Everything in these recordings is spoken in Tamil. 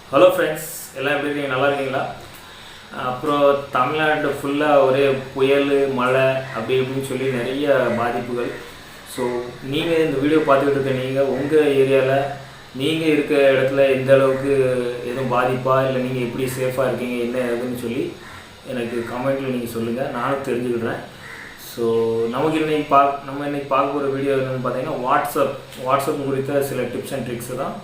ஹலோ ஃப்ரெண்ட்ஸ், எல்லாம் எப்படி இருக்கீங்க? நல்லா இருக்கீங்களா? அப்புறம் தமிழ்நாடு ஃபுல்லாக ஒரே புயல், மழை அப்படி இப்படின்னு சொல்லி நிறைய பாதிப்புகள். ஸோ நீங்கள் இந்த வீடியோ பார்த்துக்கிட்டு இருக்க நீங்கள் உங்கள் ஏரியாவில் நீங்கள் இருக்க இடத்துல எந்த அளவுக்கு எதுவும் பாதிப்பா, இல்லை நீங்கள் எப்படி சேஃபாக இருக்கீங்க, என்ன ஏதுன்னு சொல்லி எனக்கு கமெண்ட்டில் நீங்கள் சொல்லுங்கள், நானும் தெரிஞ்சுக்கிடுறேன். ஸோ நம்ம இன்றைக்கி பார்க்க போகிற வீடியோ என்னென்னு பார்த்தீங்கன்னா வாட்ஸ்அப் குறித்த சில டிப்ஸ் அண்ட் ட்ரிக்ஸு தான்.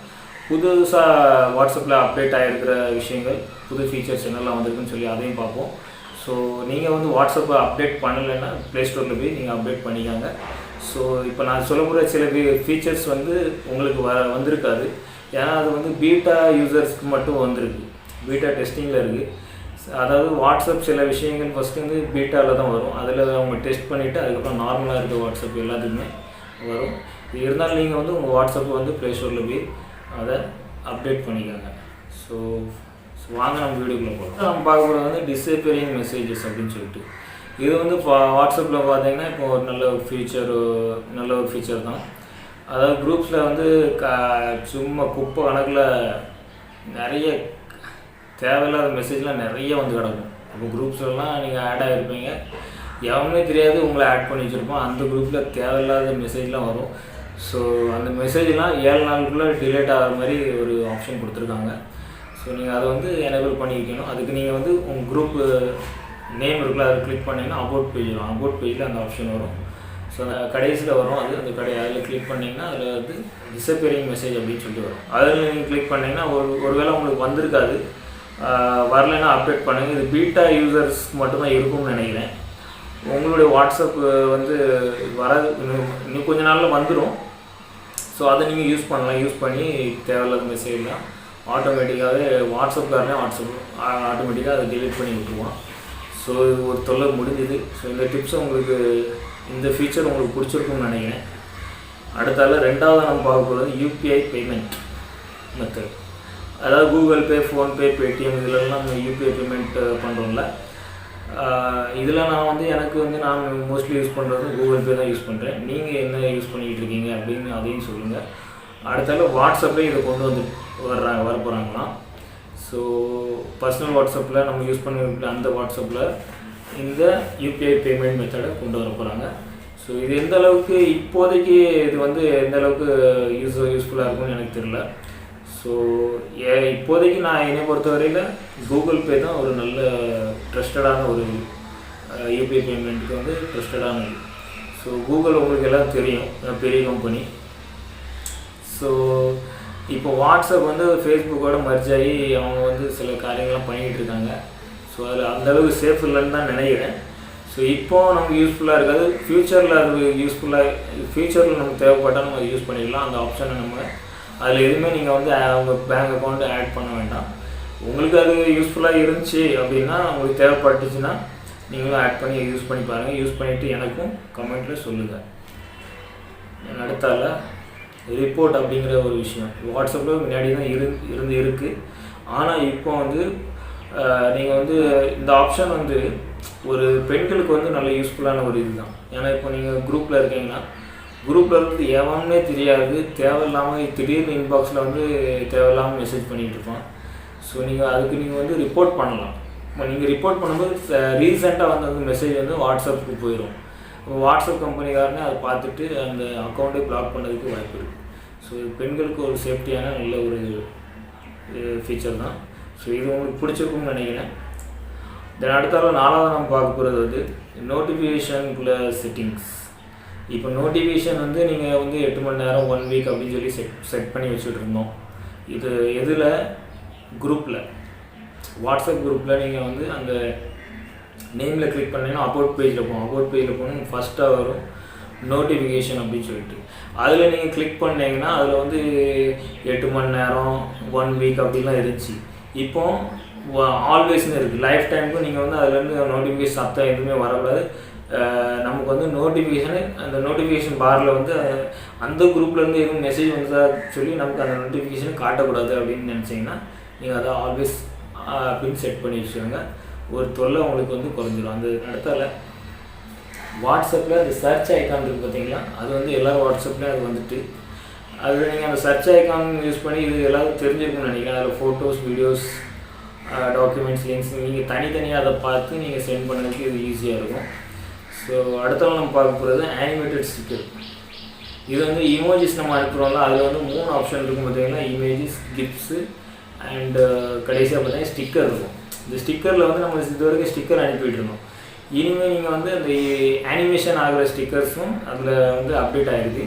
புதுசாக வாட்ஸ்அப்பில் அப்டேட் ஆகிருக்கிற விஷயங்கள், புது ஃபீச்சர்ஸ் என்னெல்லாம் வந்திருக்குன்னு சொல்லி அதையும் பார்ப்போம். ஸோ நீங்கள் வந்து வாட்ஸ்அப்பை அப்டேட் பண்ணலைன்னா ப்ளே ஸ்டோரில் போய் நீங்கள் அப்டேட் பண்ணிக்காங்க. ஸோ இப்போ நான் சொல்ல போகிற சில ஃபீச்சர்ஸ் வந்து உங்களுக்கு வந்திருக்காது. ஏன்னா அது வந்து பீட்டா யூசர்ஸ்க்கு மட்டும் வந்திருக்கு, பீட்டா டெஸ்டிங்கில் இருக்குது. அதாவது வாட்ஸ்அப் சில விஷயங்கள் ஃபஸ்ட்டு வந்து பீட்டாவில் தான் வரும், அதில் அவங்க டெஸ்ட் பண்ணிவிட்டு அதுக்கப்புறம் நார்மலாக இருக்க வாட்ஸ்அப் எல்லாத்துக்குமே வரும். இருந்தாலும் நீங்கள் வந்து உங்கள் வாட்ஸ்அப்பை வந்து ப்ளே ஸ்டோரில் போய் அதை அப்டேட் பண்ணிக்காங்க. ஸோ வாங்க நம்ம வீடியோக்குள்ளே போகலாம். நம்ம பார்க்க போகிறது வந்து டிஸப்பியரிங் மெசேஜஸ் அப்படின்னு சொல்லிட்டு. இது வந்து வாட்ஸ்அப்பில் பார்த்தீங்கன்னா இப்போ ஒரு நல்ல ஒரு ஃபீச்சர் தான். அதாவது குரூப்ஸில் வந்து சும்மா குப்பை கணக்கில் நிறைய தேவையில்லாத மெசேஜ்லாம் நிறைய வந்து கிடக்கும். அப்போ குரூப்ஸ்லாம் நீங்கள் ஆட் ஆகிருப்பீங்க, எவனுமே தெரியாது உங்களை ஆட் பண்ணி வச்சுருப்போம். அந்த குரூப்பில் தேவையில்லாத மெசேஜ்லாம் வரும். ஸோ அந்த மெசேஜ்லாம் 7 நாளுக்குள்ளே டிலேட் ஆகிற மாதிரி ஒரு ஆப்ஷன் கொடுத்துருக்காங்க. ஸோ நீங்கள் அதை வந்து எனேபிள் பண்ணி வைக்கணும். அதுக்கு நீங்கள் வந்து உங்கள் குரூப் நேம் இருக்குல்ல, அதை கிளிக் பண்ணிங்கன்னா அபவுட் பேஜில் அந்த ஆப்ஷன் வரும். ஸோ அந்த கடைசியில் வரும், அதில் கிளிக் பண்ணிங்கன்னா அதில் வந்து டிஸப்பியரிங் மெசேஜ் அப்படின்னு சொல்லிட்டு வரும். அதில் நீங்கள் கிளிக் பண்ணிங்கன்னா ஒரு வேளை உங்களுக்கு வந்திருக்காது, வரலைன்னா அப்டேட் பண்ணுங்கள். இது பீட்டா யூசர்ஸ் மட்டும்தான் இருக்கும்னு நினைக்கிறேன். உங்களுடைய வாட்ஸ்அப் வந்து வராது, இன்னும் கொஞ்ச நாளில் வந்துடும். ஸோ அதை நீங்கள் யூஸ் பண்ணி தேவையில்லாத மெசேஜ்லாம் ஆட்டோமேட்டிக்காகவே வாட்ஸ்அப்காரனே ஆட்டோமேட்டிக்காக அதை டெலிட் பண்ணி விட்டுருவான். ஸோ இது ஒரு தொல்லை முடிஞ்சுது. ஸோ இந்த டிப்ஸ் இந்த ஃபீச்சர் உங்களுக்கு பிடிச்சிருக்கும்னு நினைக்கிறேன். அடுத்தால ரெண்டாவது நம்ம பார்க்க போகிறது யூபிஐ பேமெண்ட் மெத்தட். அதாவது கூகுள் பே, ஃபோன்பே, பேடிஎம் இதிலெல்லாம் நம்ம யூபிஐ பேமெண்ட் பண்ணுறோம்ல. இதில் நான் மோஸ்ட்லி யூஸ் பண்ணுறது கூகுள் பே தான் யூஸ் பண்ணுறேன். நீங்கள் என்ன யூஸ் பண்ணிக்கிட்டு இருக்கீங்க அப்படின்னு அதையும் சொல்லுங்கள். அடுத்தால வாட்ஸ்அப்பே இதை கொண்டு வந்து வர போகிறாங்களாம். ஸோ பர்சனல் வாட்ஸ்அப்பில் நம்ம யூஸ் பண்ண அந்த வாட்ஸ்அப்பில் இந்த யூபிஐ பேமெண்ட் மெத்தடை கொண்டு வர போகிறாங்க. ஸோ இது எந்த அளவுக்கு இப்போதைக்கு இது வந்து எந்த அளவுக்கு யூஸ்ஃபுல்லாக இருக்கும்னு எனக்கு தெரியல. ஸோ இப்போதைக்கு நான் என்னை பொறுத்தவரையில் கூகுள் பே தான் ஒரு நல்ல ட்ரஸ்டடான ஒரு யூபிஐ பேமெண்ட்டுக்கு வந்து ட்ரஸ்டடானது. ஸோ கூகுள் உங்களுக்கு எல்லாம் தெரியும், பெரிய கம்பெனி. ஸோ இப்போ வாட்ஸ்அப் வந்து ஃபேஸ்புக்கோட மர்ஜ் ஆகி அவங்க வந்து சில காரியங்கள்லாம் பண்ணிக்கிட்டு இருக்காங்க. ஸோ அதில் அந்தளவுக்கு சேஃப் இல்லைன்னு தான் நினைக்கிறேன். ஸோ இப்போது நமக்கு யூஸ்ஃபுல்லாக இருக்காது, ஃப்யூச்சரில் அது ஃப்யூச்சரில் நமக்கு தேவைப்பட்டால் நம்ம யூஸ் பண்ணிடலாம். அந்த ஆப்ஷனை நம்ம அதில் எதுவுமே நீங்கள் வந்து உங்கள் பேங்க் அக்கௌண்ட்டு ஆட் பண்ண வேண்டாம். உங்களுக்கு அது யூஸ்ஃபுல்லாக இருந்துச்சு அப்படின்னா, உங்களுக்கு தேவைப்பட்டுச்சுன்னா நீங்களும் ஆட் பண்ணி யூஸ் பண்ணி பாருங்கள். யூஸ் பண்ணிவிட்டு எனக்கும் கமெண்ட்டில் சொல்லுங்கள். அடுத்தால ரிப்போர்ட் அப்படிங்கிற ஒரு விஷயம் வாட்ஸ்அப்பில் முன்னாடி தான் இருக்குது. ஆனால் இப்போ வந்து நீங்கள் வந்து இந்த ஆப்ஷன் வந்து ஒரு பெண்களுக்கு வந்து நல்ல யூஸ்ஃபுல்லான ஒரு இது தான். ஏன்னா இப்போ நீங்கள் குரூப்பில் இருக்கீங்கன்னா, குரூப்பில் இருந்து எவனே தெரியாது, தேவையில்லாமல் திடீர்னு இன்பாக்ஸில் வந்து தேவையில்லாமல் மெசேஜ் பண்ணிகிட்டு இருப்பான். ஸோ அதுக்கு நீங்கள் வந்து ரிப்போர்ட் பண்ணலாம். நீங்கள் ரிப்போர்ட் பண்ணும்போது ரீசெண்டாக வந்து மெசேஜ் வந்து வாட்ஸ்அப்புக்கு போயிடும். வாட்ஸ்அப் கம்பெனிக்காரனே அதை பார்த்துட்டு அந்த அக்கௌண்ட்டை பிளாக் பண்ணுறதுக்கு வாய்ப்பு இருக்குது. ஸோ இது பெண்களுக்கு ஒரு சேஃப்டியான நல்ல ஒரு ஃபீச்சர் தான். ஸோ இது உங்களுக்கு பிடிச்சிருக்கும்னு நினைக்கிறேன். தென் அடுத்தால நாலாவது நம்ம பார்க்க போகிறது வந்து நோட்டிஃபிகேஷனுக்குள்ள செட்டிங்ஸ். இப்போ நோட்டிஃபிகேஷன் வந்து நீங்கள் வந்து 8 மணி நேரம் 1 வீக் அப்படின்னு சொல்லி செட் பண்ணி வச்சுட்டு இருந்தோம். இது எதில் குரூப்பில், வாட்ஸ்அப் குரூப்பில் நீங்கள் வந்து அந்த நேமில் கிளிக் பண்ணிங்கன்னா அபவுட் பேஜில் போகணும். ஃபஸ்ட்டாக வரும் நோட்டிஃபிகேஷன் அப்படின்னு சொல்லிட்டு. அதில் நீங்கள் கிளிக் பண்ணிங்கன்னா அதில் வந்து 8 மணி நேரம் 1 வீக் அப்படிலாம் இருந்துச்சு. இப்போ ஆல்வேஸ்னு இருக்குது, லைஃப் டைமுக்கும் நீங்கள் வந்து அதுலேருந்து நோட்டிஃபிகேஷன் சத்தம் எதுவுமே வரக்கூடாது. நமக்கு வந்து அந்த நோட்டிஃபிகேஷன் பாரில் வந்து அந்த குரூப்லேருந்து எதுவும் மெசேஜ் வந்ததா சொல்லி நமக்கு அந்த நோட்டிஃபிகேஷன் காட்டக்கூடாது அப்படின்னு நினச்சிங்கன்னா நீங்கள் அதை ஆல்வேஸ் அப்படின்னு செட் பண்ணி வச்சுக்கோங்க. ஒரு தொல்லை உங்களுக்கு வந்து குறைஞ்சிடும். அந்த இடத்துல வாட்ஸ்அப்பில் அந்த சர்ச் ஐக்கான் இருக்குது பார்த்தீங்களா, அது வந்து எல்லா வாட்ஸ்அப்லேயும் அது வந்துட்டு அதில் நீங்கள் அந்த சர்ச் ஐக்கான் யூஸ் பண்ணி இது எல்லாரும் தெரிஞ்சிருக்கும்னு நினைக்கிறேன். அதில் ஃபோட்டோஸ், வீடியோஸ், டாக்குமெண்ட்ஸ், லிங்க்ஸ் நீங்கள் தனித்தனியாக அதை பார்த்து நீங்கள் சென்ட் பண்ணுறதுக்கு இது ஈஸியாக இருக்கும். ஸோ அடுத்தவங்க நம்ம பார்க்க போகிறது ஆனிமேட்டட் ஸ்டிக்கர். இது வந்து இமோஜிஸ் நம்ம அனுப்புகிறோம்ல, அதில் வந்து 3 ஆப்ஷன் இருக்கும் பார்த்தீங்கன்னா, இமேஜஸ், கிஃப்ட்ஸு அண்டு கடைசியாக பார்த்தீங்கன்னா ஸ்டிக்கர் இருக்கும். இந்த ஸ்டிக்கரில் வந்து நம்ம இது வரைக்கும் ஸ்டிக்கர் அனுப்பிவிட்டுருந்தோம். இனிமேல் நீங்கள் வந்து அந்த அனிமேஷன் ஆகிற ஸ்டிக்கர்ஸும் அதில் வந்து அப்டேட் ஆகிருக்கு.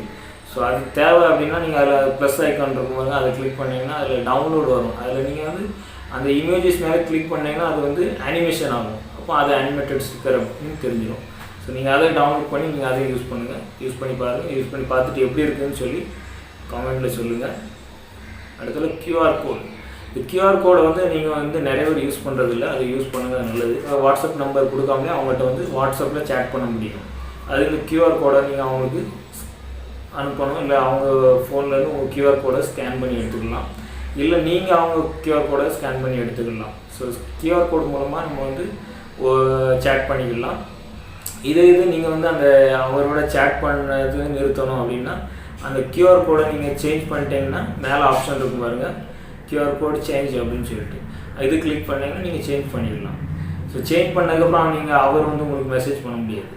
ஸோ அது தேவை அப்படின்னா நீங்கள் அதில் ப்ளஸ் ஐக்கான் இருக்கும் பாருங்க, அதை கிளிக் பண்ணிங்கன்னா அதில் டவுன்லோட் வரும். அதில் நீங்கள் வந்து அந்த இமேஜஸ் மேலே கிளிக் பண்ணிங்கன்னா அது வந்து அனிமேஷன் ஆகும். அப்போ அது அனிமேட்டட் ஸ்டிக்கர் அப்படின்னு தெரிஞ்சிடும். ஸோ நீங்கள் அதை டவுன்லோட் பண்ணி நீங்கள் அதை யூஸ் பண்ணுங்கள். யூஸ் பண்ணி பாருங்கள். யூஸ் பண்ணி பார்த்துட்டு எப்படி இருக்குதுன்னு சொல்லி கமெண்ட்டில் சொல்லுங்கள். அடுத்தது கியூஆர் கோட். இந்த கியூஆர் கோடை வந்து நீங்கள் வந்து நிறைய பேர் யூஸ் பண்ணுறதில்ல, அது யூஸ் பண்ணுங்கள் நல்லது. வாட்ஸ்அப் நம்பர் கொடுக்காமலே அவங்கள்ட்ட வந்து வாட்ஸ்அப்பில் சேட் பண்ண முடியும். அது இந்த கியூஆர் கோடை நீங்கள் அவங்களுக்கு அனுப்பணும். இல்லை அவங்க ஃபோன்லேருந்து உங்கள் கியூஆர் கோடை ஸ்கேன் பண்ணி எடுத்துக்கலாம். இல்லை நீங்கள் அவங்க கியூஆர் கோடை ஸ்கேன் பண்ணி எடுத்துக்கலாம். ஸோ கியூஆர் கோட் மூலமாக நம்ம வந்து சேட் பண்ணிக்கலாம். இது நீங்கள் வந்து அந்த அவரோட சேட் பண்ணது நிறுத்தணும் அப்படின்னா அந்த கியூஆர் கோடை நீங்கள் சேஞ்ச் பண்ணிட்டீங்கன்னா மேலே ஆப்ஷன் இருக்கும் பாருங்கள், கியூஆர் கோட் சேஞ்ச் அப்படின்னு சொல்லிட்டு இது கிளிக் பண்ணிங்கன்னா நீங்கள் சேஞ்ச் பண்ணிடலாம். ஸோ சேஞ்ச் பண்ணதுக்கப்புறம் நீங்கள் அவர் வந்து உங்களுக்கு மெசேஜ் பண்ண முடியாது.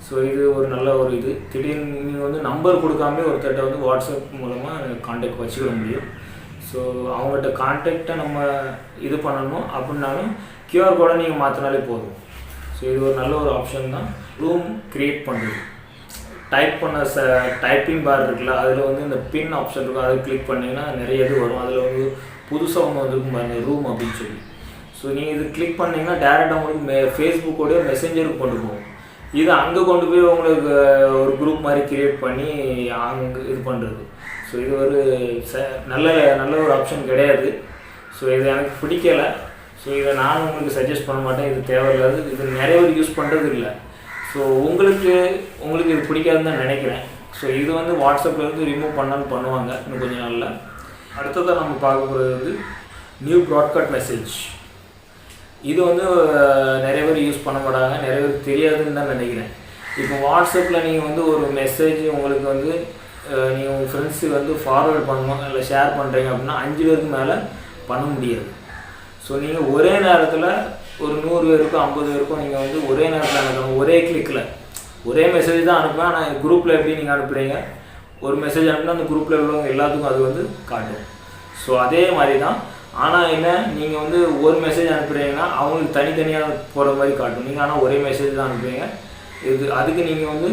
ஸோ இது ஒரு நல்ல ஒரு இது. திடீர்னு நீங்கள் வந்து நம்பர் கொடுக்காமலே ஒருத்தர்கிட்ட வந்து வாட்ஸ்அப் மூலமாக கான்டாக்ட் வச்சுக்கிட முடியும். ஸோ அவங்கள்ட்ட கான்டாக்டை நம்ம இது பண்ணணும் அப்படின்னாலும் கியூஆர் கோடை நீங்கள் மாற்றினாலே போதும். ஸோ இது ஒரு நல்ல ஒரு ஆப்ஷன் தான். ரூம் க்ரியேட் பண்ணுறது, டைப் பண்ண டைப்பிங் பார் இருக்குல்ல, அதில் வந்து இந்த பின் ஆப்ஷன் இருக்கும், அதை கிளிக் பண்ணிங்கன்னா நிறைய இது வரும். அதில் வந்து புதுசாக ஒன்று வந்துருக்கும் பாருங்கள், ரூம் அப்படின்னு சொல்லி. ஸோ நீங்கள் இது கிளிக் பண்ணிங்கன்னா டேரெக்டாக உங்களுக்கு ஃபேஸ்புக்கோடைய மெசேஞ்சருக்கு கொண்டு போகும். இது அங்கே கொண்டு போய் உங்களுக்கு ஒரு குரூப் மாதிரி க்ரியேட் பண்ணி அங்கே இது பண்ணுறது. ஸோ இது ஒரு நல்ல ஒரு ஆப்ஷன் கிடையாது. ஸோ இது எனக்கு பிடிக்கலை. ஸோ இதை நான் உங்களுக்கு சஜஸ்ட் பண்ண மாட்டேன். இது தேவையில்லாது. இது நிறைய பேர் யூஸ் பண்ணுறது இல்லை. ஸோ உங்களுக்கு இது பிடிக்காதுன்னு தான் நினைக்கிறேன். ஸோ இது வந்து வாட்ஸ்அப்பில் வந்து ரிமூவ் பண்ணாலும் பண்ணுவாங்க இன்னும் கொஞ்சம் நாளில். அடுத்ததாக நம்ம பார்க்க போகிறது வந்து நியூ ப்ராட்காஸ்ட் மெசேஜ். இது வந்து நிறைய பேர் யூஸ் பண்ண மாட்டாங்க, நிறைய பேர் தெரியாதுன்னு தான் நினைக்கிறேன். இப்போ வாட்ஸ்அப்பில் நீங்கள் வந்து ஒரு மெசேஜ் உங்களுக்கு வந்து நீங்கள் உங்கள் ஃப்ரெண்ட்ஸுக்கு வந்து ஃபார்வேர்ட் பண்ணணும் இல்லை ஷேர் பண்ணுறீங்க அப்படின்னா 5 பேருக்கு மேலே பண்ண முடியாது. ஸோ நீங்கள் ஒரே நேரத்தில் ஒரு 100 பேருக்கும் 50 பேருக்கும் நீங்கள் வந்து ஒரே நேரத்தில் அனுப்பணும். ஒரே கிளிக்கில் ஒரே மெசேஜ் தான் அனுப்புவேன். ஆனால் குரூப்பில் எப்படி நீங்கள் அனுப்புகிறீங்க, ஒரு மெசேஜ் அனுப்புனா அந்த குரூப்பில் உள்ளவங்க எல்லாத்துக்கும் அது வந்து காட்டும். ஸோ அதே மாதிரி தான். ஆனால் என்ன, நீங்கள் வந்து ஒரு மெசேஜ் அனுப்புகிறீங்கன்னா அவங்களுக்கு தனித்தனியாக போகிற மாதிரி காட்டும். நீங்கள் ஆனால் ஒரே மெசேஜ் தான் அனுப்புவீங்க. அதுக்கு நீங்கள் வந்து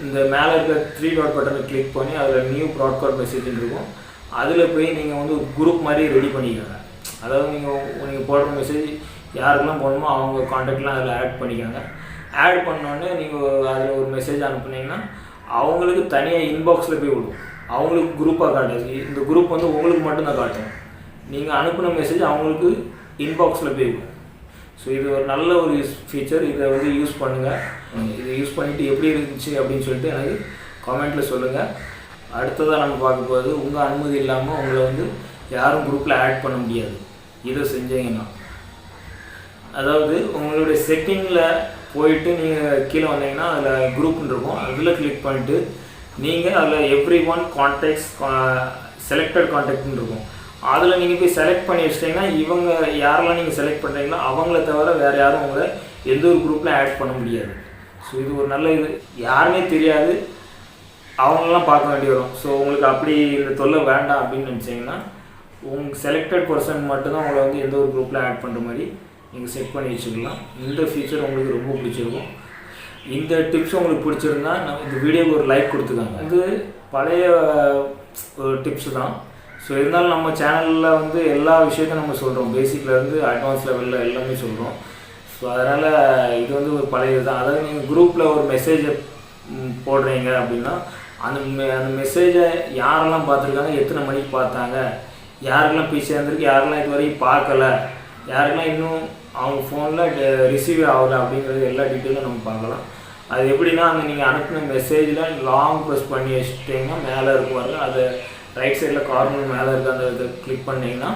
இந்த மேலே இருக்கிற 3 டாட் பட்டனை கிளிக் பண்ணி அதில் நியூ ப்ராட்காஸ்ட் மெசேஜ்னு இருக்கும். அதில் போய் நீங்கள் வந்து குரூப் மாதிரி ரெடி பண்ணிக்கோங்க. அதாவது நீங்கள் போடுற மெசேஜ் யாருக்கெல்லாம் போடணுமோ அவங்க கான்டாக்ட்லாம் அதில் ஆட் பண்ணிக்கோங்க. ஆட் பண்ணோடனே நீங்கள் அதில் ஒரு மெசேஜ் அனுப்புனீங்கன்னா அவங்களுக்கு தனியாக இன்பாக்ஸில் போய் விடும். அவங்களுக்கு குரூப்பாக காட்டாது. இந்த குரூப் வந்து உங்களுக்கு மட்டும்தான் காட்டும். நீங்கள் அனுப்பின மெசேஜ் அவங்களுக்கு இன்பாக்ஸில் போய் விடும். ஸோ இது ஒரு நல்ல ஒரு ஃபீச்சர். இதை வந்து யூஸ் பண்ணுங்கள். இதை யூஸ் பண்ணிவிட்டு எப்படி இருந்துச்சு அப்படின்னு சொல்லிட்டு எனக்கு கமெண்ட்டில் சொல்லுங்கள். அடுத்ததாக நம்ம பார்க்க போகிறது, உங்கள் அனுமதி இல்லாமல் உங்களை வந்து யாரும் குரூப்பில் ஆட் பண்ண முடியாது. இதை செஞ்சீங்கன்னா, அதாவது உங்களுடைய செட்டிங்கில் போயிட்டு நீங்கள் கீழே வந்தீங்கன்னா அதில் குரூப்னு இருக்கும். அதில் கிளிக் பண்ணிட்டு நீங்கள் அதில் everyone contacts செலக்டட் கான்டாக்ட்னு இருக்கும். அதில் நீங்கள் போய் செலக்ட் பண்ணி வச்சிட்டிங்கன்னா இவங்க யாரெல்லாம் நீங்கள் செலக்ட் பண்ணுறீங்களோ அவங்கள தவிர வேறு யாரும் உங்களை எந்த ஒரு குரூப்பில் ஆட் பண்ண முடியாது. ஸோ இது ஒரு நல்ல இது. யாருமே தெரியாது, அவங்களெலாம் பார்க்க வேண்டி வரும். ஸோ உங்களுக்கு அப்படி இந்த தொல்லை வேண்டாம் அப்படின்னு நினச்சிங்கன்னா உங்கள் செலக்டட் பர்சன் மட்டும்தான் உங்களை வந்து எந்த ஒரு குரூப்பில் ஆட் பண்ணுற மாதிரி நீங்கள் செட் பண்ணி வச்சுக்கலாம். இந்த ஃபீச்சர் உங்களுக்கு ரொம்ப பிடிச்சிருக்கும். இந்த டிப்ஸ் உங்களுக்கு பிடிச்சிருந்தா நம்ம இந்த வீடியோக்கு ஒரு லைக் கொடுத்துக்காங்க. இது பழைய ஒரு டிப்ஸ் தான். ஸோ இருந்தாலும் நம்ம சேனலில் வந்து எல்லா விஷயத்தையும் நம்ம சொல்கிறோம், பேசிக்லேருந்து அட்வான்ஸ் லெவலில் எல்லாமே சொல்கிறோம். ஸோ அதனால் இது வந்து ஒரு பழைய தான். அதாவது நீங்கள் குரூப்பில் ஒரு மெசேஜை போடுறீங்க அப்படின்னா அந்த மெசேஜை யாரெல்லாம் பார்த்துருக்காங்க, எத்தனை மணிக்கு பார்த்தாங்க, யாருக்கெல்லாம் போய் சேர்ந்துருக்கு, யாரெல்லாம் இது வரைக்கும் பார்க்கல, யாருக்கெல்லாம் இன்னும் அவங்க ஃபோனில் ரிசீவ் ஆகலை அப்படிங்கிறது எல்லா டீட்டெயிலும் நம்ம பார்க்கலாம். அது எப்படின்னா அந்த நீங்கள் அனுப்பின மெசேஜில் லாங் ப்ரெஸ் பண்ணி வச்சுட்டிங்கன்னா மேலே இருக்கும் பாருங்க, அது ரைட் சைடில் கார்னர் மேலே இருக்க அந்த இதை கிளிக் பண்ணிங்கன்னா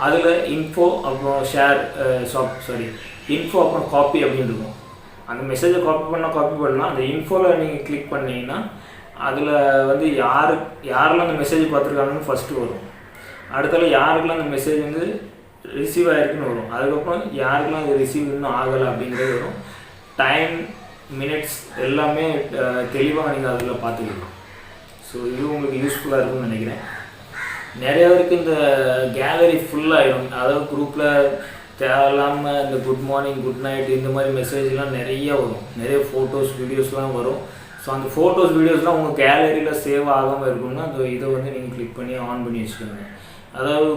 அதில் இன்ஃபோ அப்புறம் இன்ஃபோ அப்புறம் காப்பி அப்படின்னு இருக்கும். அந்த மெசேஜை காப்பி பண்ணலாம். அந்த இன்ஃபோவில் நீங்கள் கிளிக் பண்ணிங்கன்னா அதில் வந்து யாரெல்லாம் அந்த மெசேஜ் பார்த்துருக்காங்கன்னு ஃபஸ்ட்டு வரும். அடுத்தால யாருக்கெல்லாம் அந்த மெசேஜ் வந்து ரிசீவ் ஆகிருக்குன்னு வரும். அதுக்கப்புறம் யாருக்கெல்லாம் அது ரிசீவ் இன்னும் ஆகலை அப்படிங்கிறது வரும். டைம், மினிட்ஸ் எல்லாமே தெளிவாக நீங்கள் அதில் பார்த்துக்கலாம். ஸோ இது உங்களுக்கு யூஸ்ஃபுல்லாக இருக்கும்னு நினைக்கிறேன். நிறைய பேருக்கு இந்த கேலரி ஃபுல்லாகிடும். அதாவது குரூப்பில் தேவையில்லாமல் இந்த குட் மார்னிங், குட் நைட் இந்த மாதிரி மெசேஜ்லாம் நிறைய வரும். நிறைய ஃபோட்டோஸ், வீடியோஸ்லாம் வரும். ஸோ அந்த ஃபோட்டோஸ், வீடியோஸ்லாம் உங்கள் கேலரியில் சேவ் ஆகாமல் இருக்கணும்னா அந்த இதை வந்து நீங்கள் கிளிக் பண்ணி ஆன் பண்ணி வச்சுக்கோங்க. அதாவது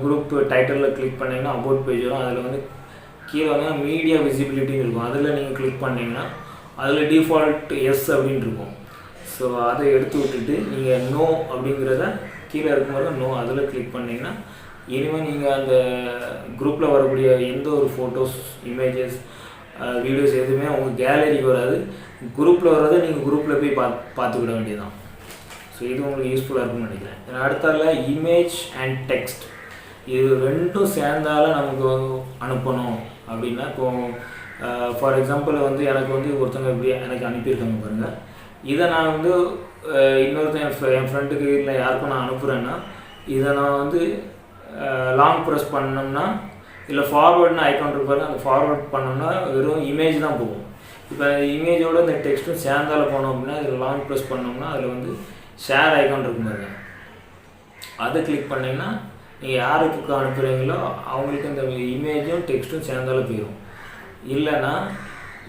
குரூப் டைட்டிலில் கிளிக் பண்ணிங்கன்னா அபவுட் பேஜ் வரும். அதில் வந்து கீழே வந்து மீடியா விசிபிலிட்டின்னு இருக்கும். அதில் நீங்கள் கிளிக் பண்ணிங்கன்னா அதில் டிஃபால்ட் எஸ் அப்படின்னு இருக்கும். ஸோ அதை எடுத்து விட்டுட்டு நீங்கள் நோ அப்படிங்கிறத கீழே இருக்கும்போது நோ அதில் கிளிக் பண்ணிங்கன்னா இனிமேல் நீங்கள் அந்த குரூப்பில் வரக்கூடிய எந்த ஒரு ஃபோட்டோஸ், இமேஜஸ், வீடியோஸ் எதுவுமே உங்கள் கேலரிக்கு வராது. குரூப்பில் வர்றதை நீங்கள் குரூப்பில் போய் பார்த்துக்கிட வேண்டியதுதான். ஸோ இது உங்களுக்கு யூஸ்ஃபுல்லாக இருக்கும்னு நினைக்கிறேன். அடுத்தால இமேஜ் அண்ட் டெக்ஸ்ட், இது ரெண்டும் சேர்ந்தாலும் நமக்கு அனுப்பணும் அப்படின்னா, இப்போது ஃபார் எக்ஸாம்பிள் வந்து எனக்கு வந்து ஒருத்தவங்க இப்படி எனக்கு அனுப்பியிருக்காங்க பாருங்கள். இதை நான் வந்து இன்னொருத்தன் என் ஃப்ரெண்டுக்கு இல்லை யாருக்கும் நான் அனுப்புகிறேன்னா, இதை நான் வந்து லாங் ப்ரெஸ் பண்ணோம்னா இல்லை ஃபார்வேர்டுன்னு ஐக்கான் இருப்பாரு, அந்த ஃபார்வேர்ட் பண்ணோம்னா வெறும் இமேஜ் தான் போகும். இப்போ இமேஜோட இந்த டெக்ஸ்ட்டும் சேர்ந்தால் போனோம் அப்படின்னா இதில் லாங் ப்ரெஸ் பண்ணோம்னா அதில் வந்து ஷேர் ஐக்கான் இருக்கும் பாருங்க, அதை கிளிக் பண்ணிங்கன்னா நீங்கள் யாருக்கு அனுப்புகிறீங்களோ அவங்களுக்கு இந்த இமேஜும் டெக்ஸ்ட்டும் சேர்ந்தாலும் போயிடும். இல்லைன்னா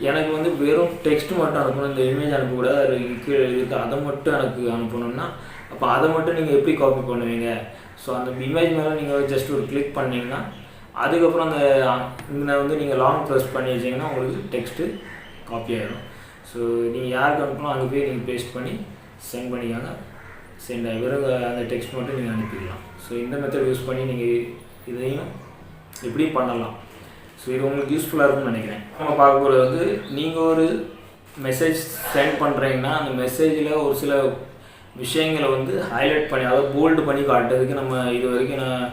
எனக்கு வந்து வெறும் டெக்ஸ்ட் மட்டும் அனுப்பணும், இந்த இமேஜ் அனுப்பக்கூடாது, அது கீழே இருக்குது அதை மட்டும் எனக்கு அனுப்பணும்னா அப்போ அதை மட்டும் நீங்கள் எப்படி காப்பி பண்ணுவீங்க? ஸோ அந்த இமேஜ் மேலே நீங்கள் ஜஸ்ட் ஒரு கிளிக் பண்ணிங்கன்னா அதுக்கப்புறம் அந்த இங்கே வந்து நீங்கள் லாங் ப்ரெஸ் பண்ணி வச்சிங்கன்னா உங்களுக்கு டெக்ஸ்ட்டு காப்பி ஆகிடும். ஸோ நீங்கள் யாருக்கு அனுப்பணும் அங்கே போய் நீங்கள் பேஸ்ட் பண்ணி சென்ட் பண்ணிக்காங்க. சென்ட் ஆகி வெறும் அந்த டெக்ஸ்ட் மட்டும் நீங்கள் அனுப்பிடலாம். ஸோ இந்த மெத்தட் யூஸ் பண்ணி நீங்கள் இதையும் இப்படியும் பண்ணலாம். ஸோ இது உங்களுக்கு யூஸ்ஃபுல்லாக இருக்கும்னு நினைக்கிறேன். நம்ம பார்க்க போகிறது வந்து நீங்கள் ஒரு மெசேஜ் சென்ட் பண்ணுறீங்கன்னா அந்த மெசேஜில் ஒரு சில விஷயங்களை வந்து ஹைலைட் பண்ணி அதாவது போல்டு பண்ணி காட்டுறதுக்கு நம்ம இது வரைக்கும் நான்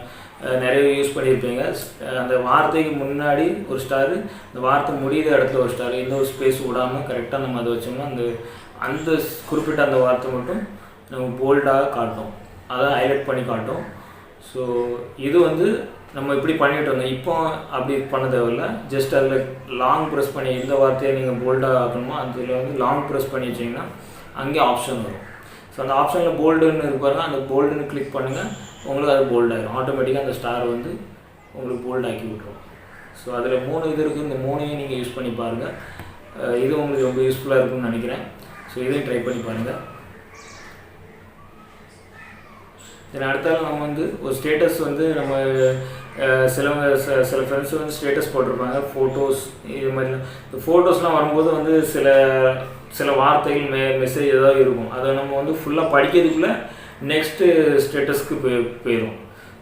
நிறைய யூஸ் பண்ணியிருப்பீங்க. அந்த வார்த்தைக்கு முன்னாடி ஒரு ஸ்டாரு, அந்த வார்த்தை முடிகிற இடத்துல ஒரு ஸ்டாரு, எந்த ஒரு ஸ்பேஸ் விடாமல் கரெக்டாக நம்ம அதை வச்சோம்னா அந்த குறிப்பிட்ட அந்த வார்த்தை மட்டும் நம்ம போல்டாக காட்டும், அதை ஹைலைட் பண்ணி காட்டும். ஸோ இது வந்து நம்ம இப்படி பண்ணிட்டு வந்தோம். இப்போ அப்படி பண்ண தேவையில்லை. ஜஸ்ட் அதில் லாங் ப்ரெஸ் பண்ணி எந்த வார்த்தையை நீங்கள் போல்டாக ஆக்கணுமோ அதில் வந்து லாங் ப்ரெஸ் பண்ணி வச்சிங்கன்னா அங்கே ஆப்ஷன் வரும். ஸோ அந்த ஆப்ஷனில் போல்டுன்னு இருப்பாருங்க, அந்த போல்டுன்னு கிளிக் பண்ணுங்கள், உங்களுக்கு அது போல்டாகிடும். ஆட்டோமேட்டிக்காக அந்த ஸ்டார் வந்து உங்களுக்கு போல்டாக்கி விட்ரும். ஸோ அதில் 3 இது இருக்குது. இந்த 3ஐயும் நீங்கள் யூஸ் பண்ணி பாருங்கள். இது உங்களுக்கு ரொம்ப யூஸ்ஃபுல்லாக இருக்கும்னு நினைக்கிறேன். ஸோ இதையும் ட்ரை பண்ணி பாருங்கள். தென் அடுத்தாலும் நம்ம வந்து ஒரு ஸ்டேட்டஸ் வந்து நம்ம சில ஃப்ரெண்ட்ஸ் வந்து ஸ்டேட்டஸ் போட்டிருப்பாங்க, ஃபோட்டோஸ் இது மாதிரி. இந்த ஃபோட்டோஸ்லாம் வரும்போது வந்து சில வார்த்தைகள் மெசேஜ் ஏதாவது இருக்கும். அதை நம்ம வந்து ஃபுல்லாக படிக்கிறதுக்குள்ளே நெக்ஸ்ட்டு ஸ்டேட்டஸ்க்கு போயிடும்.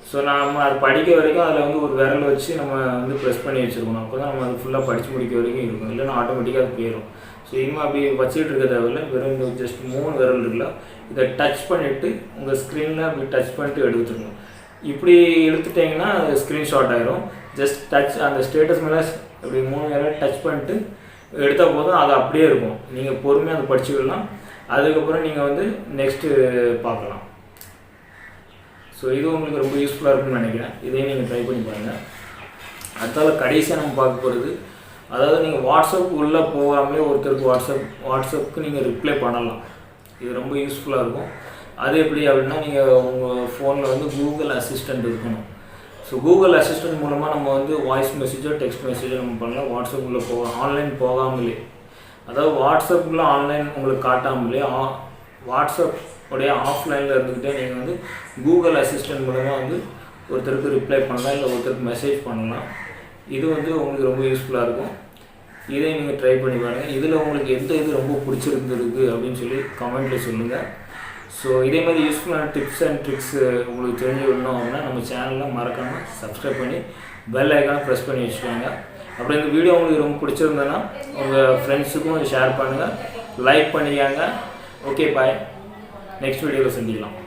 ஸோ நம்ம அது படிக்க வரைக்கும் அதில் வந்து ஒரு விரல் வச்சு நம்ம வந்து ப்ரெஸ் பண்ணி வச்சுருக்கணும். அப்போ தான் நம்ம அது ஃபுல்லாக படித்து முடிக்க வரைக்கும் இருக்கும். இல்லைன்னா ஆட்டோமேட்டிக்காக அது போயிடும். ஸோ இனிமேல் அப்படி வச்சுக்கிட்டு இருக்க தேவையில்லை. வெறும் ஜஸ்ட் 3 விரல் இருக்குல்ல, இதை டச் பண்ணிவிட்டு உங்கள் ஸ்க்ரீனில் அப்படி டச் பண்ணிட்டு எடுத்துக்கணும். இப்படி எடுத்துட்டிங்கன்னா ஸ்க்ரீன்ஷாட் ஆகிடும். ஜஸ்ட் டச் அந்த ஸ்டேட்டஸ் மேலே அப்படி 3 விரல் டச் பண்ணிட்டு எடுத்தால் போதும், அது அப்படியே இருக்கும். நீங்கள் பொறுமையாக அதை படிச்சுக்கலாம். அதுக்கப்புறம் நீங்கள் வந்து நெக்ஸ்ட்டு பார்க்கலாம். ஸோ இது உங்களுக்கு ரொம்ப யூஸ்ஃபுல்லாக இருக்கும்னு நினைக்கிறேன். இதையும் நீங்கள் ட்ரை பண்ணி பாருங்கள். அடுத்தால கடைசியாக நம்ம பார்க்க போகிறது, அதாவது நீங்கள் வாட்ஸ்அப் உள்ளே போகாமலே ஒருத்தருக்கு வாட்ஸ்அப்புக்கு நீங்கள் ரிப்ளை பண்ணலாம். இது ரொம்ப யூஸ்ஃபுல்லாக இருக்கும். அது எப்படி அப்படின்னா, நீங்கள் உங்கள் ஃபோனில் வந்து கூகுள் அசிஸ்டண்ட் இருக்கணும். ஸோ கூகுள் அசிஸ்டண்ட் மூலமாக நம்ம வந்து வாய்ஸ் மெசேஜோ டெக்ஸ்ட் மெசேஜோ நம்ம பண்ணலாம். வாட்ஸ்அப் உள்ளே ஆன்லைன் போகாமலே, அதாவது வாட்ஸ்அப்பில் ஆன்லைன் உங்களுக்கு காட்டாமலே வாட்ஸ்அப் உடைய ஆஃப்லைனில் இருந்துக்கிட்டே நீங்கள் வந்து கூகுள் அசிஸ்டண்ட் மூலமாக வந்து ஒருத்தருக்கு ரிப்ளை பண்ணலாம், இல்லை ஒருத்தருக்கு மெசேஜ் பண்ணலாம். இது வந்து உங்களுக்கு ரொம்ப யூஸ்ஃபுல்லாக இருக்கும். இதை நீங்கள் ட்ரை பண்ணி பாருங்கள். இதில் உங்களுக்கு எந்த இது ரொம்ப பிடிச்சிருந்துருக்கு அப்படின்னு சொல்லி கமெண்ட்டில் சொல்லுங்கள். ஸோ இதே மாதிரி யூஸ்ஃபுல்லான டிப்ஸ் அண்ட் ட்ரிக்ஸ் உங்களுக்கு தெரிஞ்சு விடணும் அப்படின்னா நம்ம சேனலில் மறக்காமல் சப்ஸ்கிரைப் பண்ணி பெல் ஐக்கானை ப்ரெஸ் பண்ணி வச்சுக்கோங்க. அப்புறம் இந்த வீடியோ உங்களுக்கு ரொம்ப பிடிச்சிருந்ததுன்னா உங்கள் ஃப்ரெண்ட்ஸுக்கும் ஷேர் பண்ணுங்கள், லைக் பண்ணிக்காங்க. ஓகே பாய், நெக்ஸ்ட் வீடியோவில் சந்திக்கலாம்.